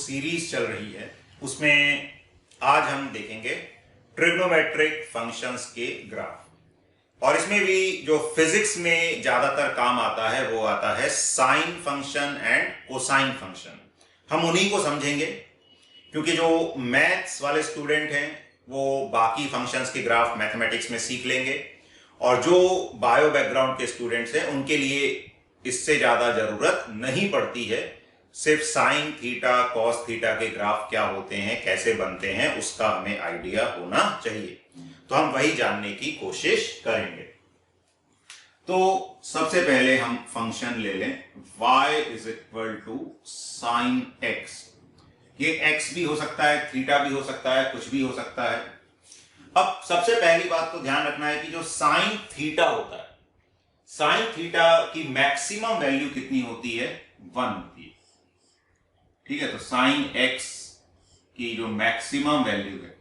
Series चल रही है उसमें आज हम देखेंगे ट्रिग्नोमेट्रिक फंक्शंस के ग्राफ। और इसमें भी जो फिजिक्स में ज्यादातर काम आता है वो आता है sine function and cosine function. हम उन्हीं को समझेंगे क्योंकि जो मैथ्स वाले स्टूडेंट हैं वो बाकी फंक्शंस के ग्राफ मैथमेटिक्स में सीख लेंगे और जो बायो बैकग्राउंड के स्टूडेंट्स हैं उनके लिए इससे ज्यादा जरूरत नहीं पड़ती है। सिर्फ साइन थीटा कॉस थीटा के ग्राफ क्या होते हैं, कैसे बनते हैं, उसका हमें आइडिया होना चाहिए। तो हम वही जानने की कोशिश करेंगे। तो सबसे पहले हम फंक्शन ले लें y is equal to sine x. ये x भी हो सकता है, थीटा भी हो सकता है, कुछ भी हो सकता है। अब सबसे पहली बात तो ध्यान रखना है कि जो साइन थीटा होता है, साइन थीटा की मैक्सिमम वैल्यू कितनी होती है? 1 होती है। ठीक है, तो साइन x की जो मैक्सिमम वैल्यू है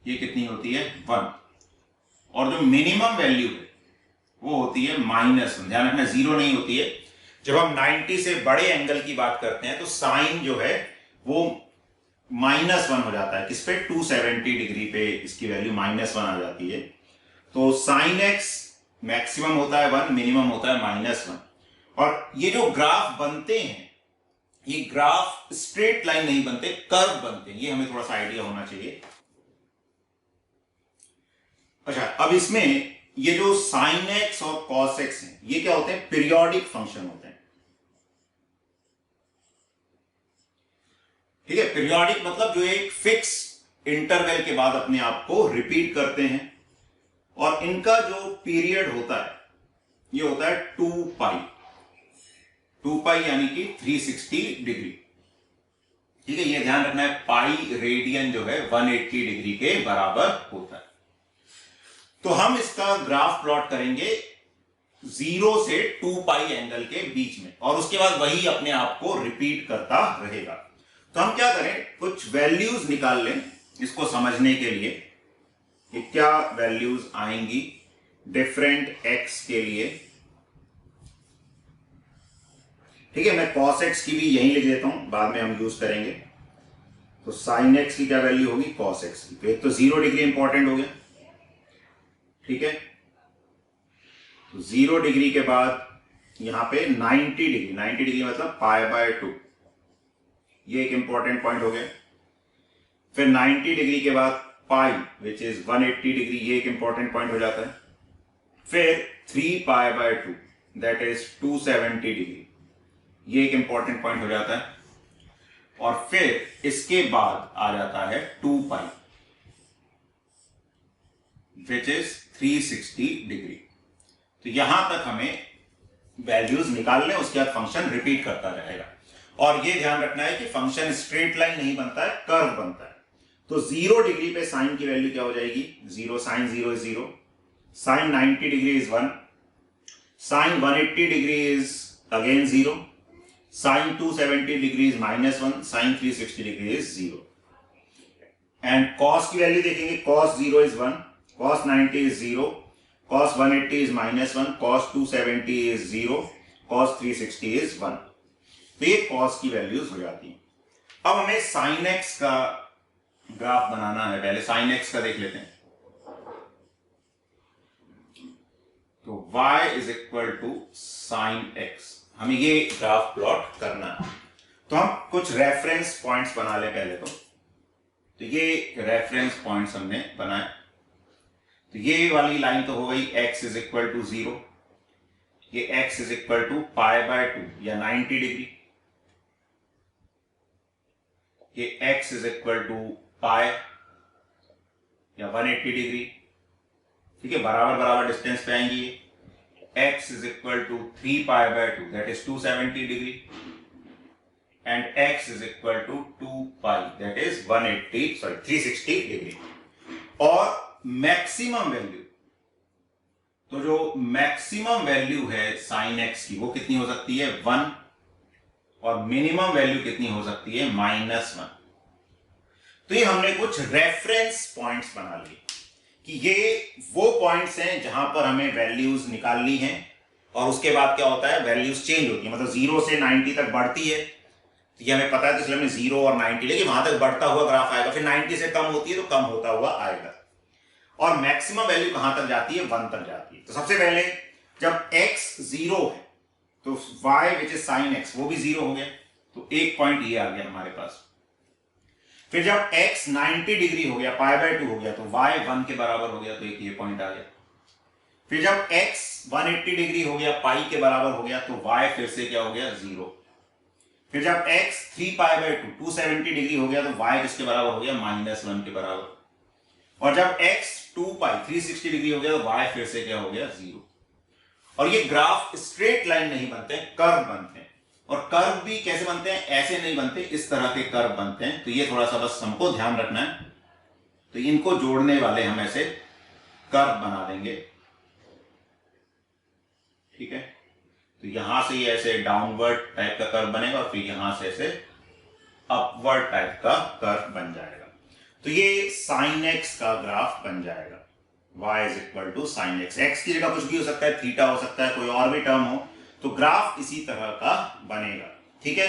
ये कितनी होती है? 1। और जो मिनिमम वैल्यू है वो होती है -1। ध्यान रखना, 0 नहीं होती है। जब हम 90 से बड़े एंगल की बात करते हैं तो साइन जो है वो -1 हो जाता है। किस पे? 270 डिग्री पे इसकी वैल्यू -1 आ जाती है। तो साइन x मैक्सिमम होता है 1, मिनिमम होता है -1। और ये जो ग्राफ बनते हैं ये ग्राफ स्ट्रेट लाइन नहीं बनते, कर्व बनते हैं। ये हमें थोड़ा सा आइडिया होना चाहिए। अच्छा, अब इसमें ये जो साइन एक्स और कॉस एक्स हैं ये क्या होते हैं? पीरियोडिक फंक्शन होते हैं। ठीक है, पीरियोडिक मतलब जो एक फिक्स इंटरवल के बाद अपने आप को रिपीट करते हैं और इनका जो पीरियड होता है ये होता है 2 पाई यानी कि 360 डिग्री। ठीक है, ये ध्यान रखना है, पाई रेडियन जो है 180 डिग्री के बराबर होता है। तो हम इसका ग्राफ प्लॉट करेंगे 0 से 2 पाई एंगल के बीच में और उसके बाद वही अपने आप को रिपीट करता रहेगा। तो हम क्या करें, कुछ वैल्यूज निकाल लें इसको समझने के लिए कि क्या वैल्यूज आएंगी डिफरेंट एक्स के लिए। ठीक है, मैं cos x की भी यहीं लिख देता हूं, बाद में हम यूज करेंगे। तो sin x की क्या वैल्यू होगी? cos x की। तो एक तो 0 डिग्री इंपॉर्टेंट हो गया। ठीक है, तो 0 डिग्री के बाद यहां पे 90 डिग्री, 90 डिग्री मतलब π/2, ये एक इंपॉर्टेंट पॉइंट हो गया। फिर 90 डिग्री के बाद पाई विच इज 180 डिग्री, ये एक इंपॉर्टेंट पॉइंट हो जाता है। फिर 3π/2 दैट इज 270 डिग्री, ये एक इंपॉर्टेंट पॉइंट हो जाता है। और फिर इसके बाद आ जाता है 2 पाई विच इज 360 डिग्री। तो यहां तक हमें वैल्यूज निकालने, उसके बाद फंक्शन रिपीट करता रहेगा। और ये ध्यान रखना है कि फंक्शन स्ट्रेट लाइन नहीं बनता है, कर्व बनता है। तो 0 डिग्री पे साइन की वैल्यू क्या हो जाएगी? 0, sine 0 is 0, sine 90 degree is 1, sine 180 degree is again 0, sine 270 degree is -1, sine 360 degree is 0। And cos की वैल्यू देखेंगे, cos 0 is 1, cos 90 is 0, cos 180 is -1, cos 270 is 0, cos 360 is 1। तो ये cos की values हो जाती हैं। अब हमें साइन एक्स का ग्राफ बनाना है। पहले साइन एक्स का देख लेते हैं। तो y is equal to sine x, हमें ये ग्राफ प्लॉट करना है। तो हम कुछ रेफरेंस पॉइंट्स बना लें पहले तो ये रेफरेंस पॉइंट्स हमने बनाए। तो ये वाली लाइन तो हो गई x इज इक्वल टू 0, ये x इज इक्वल टू π/2 या 90 डिग्री, ये x इज इक्वल टू पाई या 180 डिग्री। ठीक है, बराबर बराबर डिस्टेंस पे आएंगी ये। x is equal to 3π/2 that is 270 degree and x is equal to 2 pi that is 360 degree. और मैक्सिमम वैल्यू, तो जो मैक्सिमम वैल्यू है साइन x की वो कितनी हो सकती है? 1। और मिनिमम वैल्यू कितनी हो सकती है? -1। तो ये हमने कुछ रेफरेंस पॉइंट्स बना लिए कि ये वो पॉइंट्स हैं जहां पर हमें वैल्यूज निकालनी है और उसके बाद क्या होता है? वैल्यूज चेंज होती है, मतलब 0 से 90 तक बढ़ती है, तो ये हमें पता है, तो इसलिए हमने 0 और 90 लेकिन वहां तक बढ़ता हुआ ग्राफ आएगा, फिर 90 से कम होती है तो कम होता हुआ आएगा। और मैक्सिमम वैल्यू कहां तक जाती है? 1 तक जाती है। तो सबसे पहले जब x 0 है तो y which is sine x वो भी 0 हो गया, तो एक पॉइंट ये आ गया हमारे पास। फिर जब x 90 डिग्री हो गया, π/2 हो गया, तो y 1 के बराबर हो गया, तो एक ये पॉइंट आ गया। फिर जब x 180 डिग्री हो गया, पाई के बराबर हो गया, तो y फिर से क्या हो गया? 0। फिर जब x 3π/2 270 डिग्री हो गया, तो y किसके बराबर हो गया? -1 के बराबर। और जब x 2π 360 डिग्री हो गया, तो y फिर से क्या हो गया? 0। और ये ग्राफ स्ट्रेट लाइन नहीं बनते, कर्व बनते हैं। और कर्व भी कैसे बनते हैं? ऐसे नहीं बनते, इस तरह के कर्व बनते हैं। तो ये थोड़ा सा बस हमको ध्यान रखना है। तो इनको जोड़ने वाले हम ऐसे कर्व बना देंगे, ठीक है। तो यहां से ये ऐसे डाउनवर्ड टाइप का कर्व बनेगा और फिर यहां से ऐसे अपवर्ड टाइप का कर्व बन जाएगा। तो ये साइन एक्स का ग्राफ बन जाएगा। y is equal to sine x. X की जगह कुछ भी हो सकता है, थीटा हो सकता है, कोई और भी टर्म हो, तो ग्राफ इसी तरह का बनेगा, ठीक है।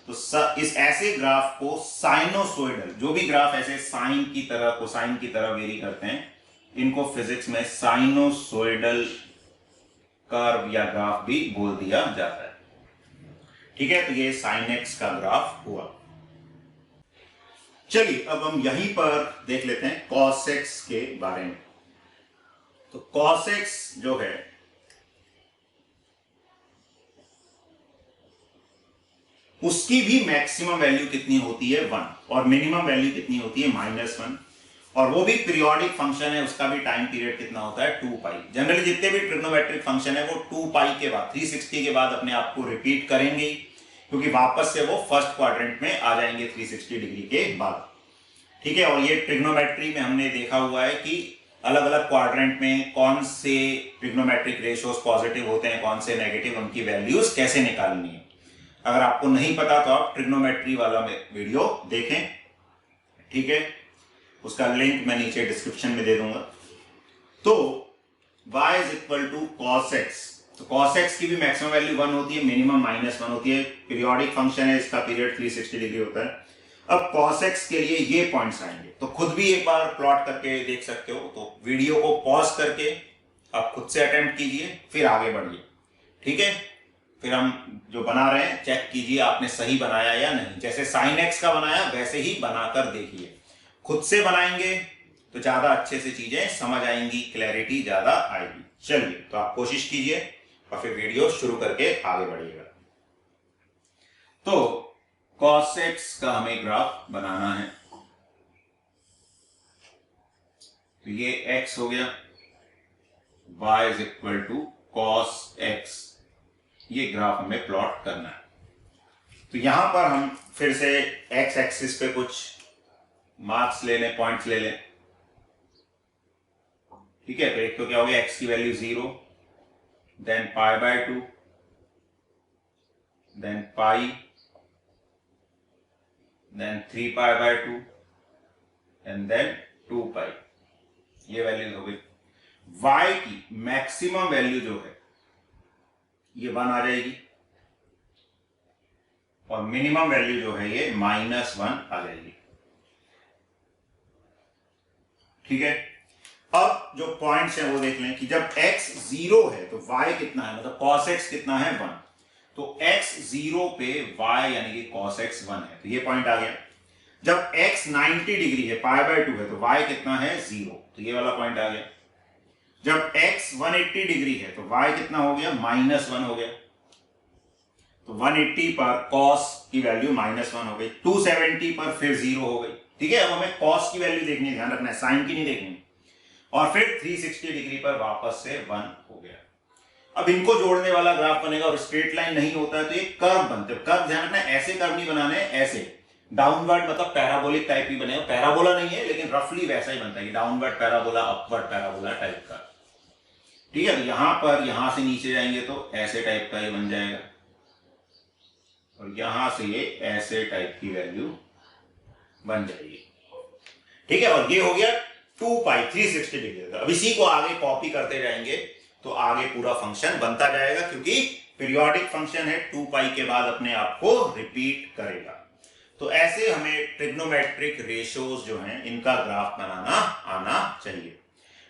तो इस ऐसे ग्राफ को साइनोसोइडल, जो भी ग्राफ ऐसे साइन की तरह, कोसाइन की तरह वेरी करते हैं, इनको फिजिक्स में साइनोसोइडल कर्व या ग्राफ भी बोल दिया जाता है, ठीक है। तो ये साइन एक्स का ग्राफ हुआ। चलिए अब हम यहीं पर देख लेते हैं कॉस एक्स के बारे में। तो कॉस एक्स जो है उसकी भी मैक्सिमम वैल्यू कितनी होती है? 1, और मिनिमम वैल्यू कितनी होती है? -1। और वो भी पीरियोडिक फंक्शन है, उसका भी टाइम पीरियड कितना होता है? 2π। जनरली जितने भी ट्रिग्नोमेट्रिक फंक्शन है वो 2π के बाद 360 के बाद अपने आप को रिपीट करेंगे, क्योंकि वापस से वो फर्स्ट क्वाड्रेंट में आ जाएंगे 360 डिग्री के बाद, ठीक है। और ये ट्रिग्नोमेट्री में हमने देखा हुआ है कि अलग अलग क्वाड्रेंट में कौन से ट्रिग्नोमेट्रिक रेशियोज पॉजिटिव होते हैं, कौन से नेगेटिव, उनकी वैल्यूज कैसे निकालनी है। अगर आपको नहीं पता तो आप ट्रिग्नोमेट्री वाला वीडियो देखें, ठीक है। उसका लिंक मैं नीचे डिस्क्रिप्शन में दे दूंगा। तो y is equal to cos x. तो कॉस एक्स की भी मैक्सिमम वैल्यू 1 होती है, मिनिमम -1 होती है। पीरियोडिक फंक्शन है, इसका पीरियड 360 डिग्री होता है। अब cos x के लिए ये पॉइंट्स आएंगे, तो खुद भी एक बार प्लॉट करके देख सकते हो। तो वीडियो को पॉज करके आप खुद से अटेम्प्ट कीजिए, फिर आगे बढ़िए, ठीक है। फिर हम जो बना रहे हैं चेक कीजिए आपने सही बनाया या नहीं। जैसे साइन एक्स का बनाया वैसे ही बनाकर देखिए। खुद से बनाएंगे तो ज्यादा अच्छे से चीजें समझ आएंगी, क्लैरिटी ज्यादा आएगी। चलिए तो आप कोशिश कीजिए और फिर वीडियो शुरू करके आगे बढ़िएगा। तो cos x का हमें ग्राफ बनाना है। तो ये x हो गया, y is equal to cos x, ये ग्राफ हमें प्लॉट करना है। तो यहां पर हम फिर से x एक्सिस पे कुछ मार्क्स ले लें, पॉइंट्स ले लें, ठीक है। तो एक तो क्या हो गया, x की value 0, then π/2, then pi, then 3π/2 and then 2π, ये वैल्यूज हो गई। y की मैक्सिमम वैल्यू जो है ये 1 आ जाएगी, और मिनिमम वैल्यू जो है ये -1 आ जाएगी, ठीक है। अब जो पॉइंट्स हैं वो देख लें कि जब x 0 है तो y कितना है, मतलब cos x कितना है? 1। तो x 0 पे y यानी कि cos x 1 है, तो ये पॉइंट आ गया। जब x 90 डिग्री है, π/2 है, तो y कितना है? 0, तो ये वाला पॉइंट आ गया। जब x 180 डिग्री है तो y कितना हो गया? -1 हो गया। तो 180 पर cos की वैल्यू -1 हो गई, 270 पर फिर 0 हो गई, ठीक है। अब हमें cos की वैल्यू देखनी है, ध्यान रखना है, साइन की नहीं देखनी। और फिर 360 डिग्री पर वापस से 1 हो गया। अब इनको जोड़ने वाला ग्राफ बनेगा, और स्ट्रेट लाइन नहीं होता है तो ये कर्व बनते हैं। कर्व ध्यान रखना, ऐसे कर्व नहीं बनाने, ऐसे डाउनवर्ड, मतलब पैराबोलिक टाइप ही बनेगा। पैराबोला नहीं है लेकिन रफली वैसा ही बनता है, downward parabola, upward parabola type का, ठीक है। तो यहां पर, यहां से नीचे जाएंगे तो ऐसे टाइप का ये बन जाएगा, और यहां से ये ऐसे टाइप की वैल्यू बन जाएगी, ठीक है। और ये हो गया 2π 360 डिग्री का। अब इसी को आगे कॉपी करते जाएंगे तो आगे पूरा फंक्शन बनता जाएगा, क्योंकि पीरियोडिक फंक्शन है, 2π के बाद अपने आप को रिपीट करेगा। तो ऐसे हमें ट्रिग्नोमेट्रिक रेशियोज जो हैं इनका ग्राफ बनाना आना चाहिए।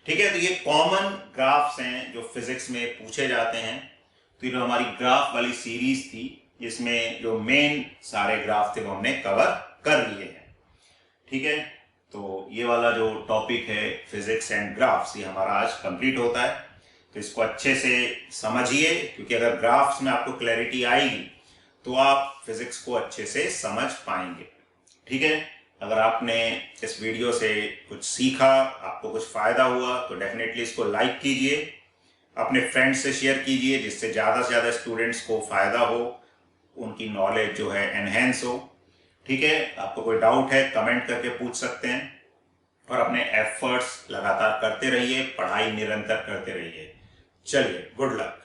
ठीक है, तो ये कॉमन ग्राफ्स हैं जो फिजिक्स में पूछे जाते हैं। तो ये जो हमारी ग्राफ वाली सीरीज थी, इसमें जो मेन सारे ग्राफ थे वो हमने कवर कर लिए हैं। ठीक है, तो ये वाला जो टॉपिक है फिजिक्स एंड ग्राफ्स, ये हमारा आज कंप्लीट होता है। तो इसको अच्छे से समझिए, क्योंकि अगर ग्राफ्स में आपको क्लैरिटी आएगी तो आप फिजिक्स को अच्छे से समझ पाएंगे। ठीक है, अगर आपने इस वीडियो से कुछ सीखा, आपको कुछ फायदा हुआ, तो डेफिनेटली इसको लाइक कीजिए, अपने फ्रेंड्स से शेयर कीजिए, जिससे ज़्यादा से ज़्यादा स्टूडेंट्स को फायदा हो, उनकी नॉलेज जो है एनहेंस हो। ठीक है, आपको कोई डाउट है कमेंट करके पूछ सकते हैं, और अपने एफर्ट्स लगातार करते रहिए, पढ़ाई निरंतर करते रहिए। चलिए, गुड लक।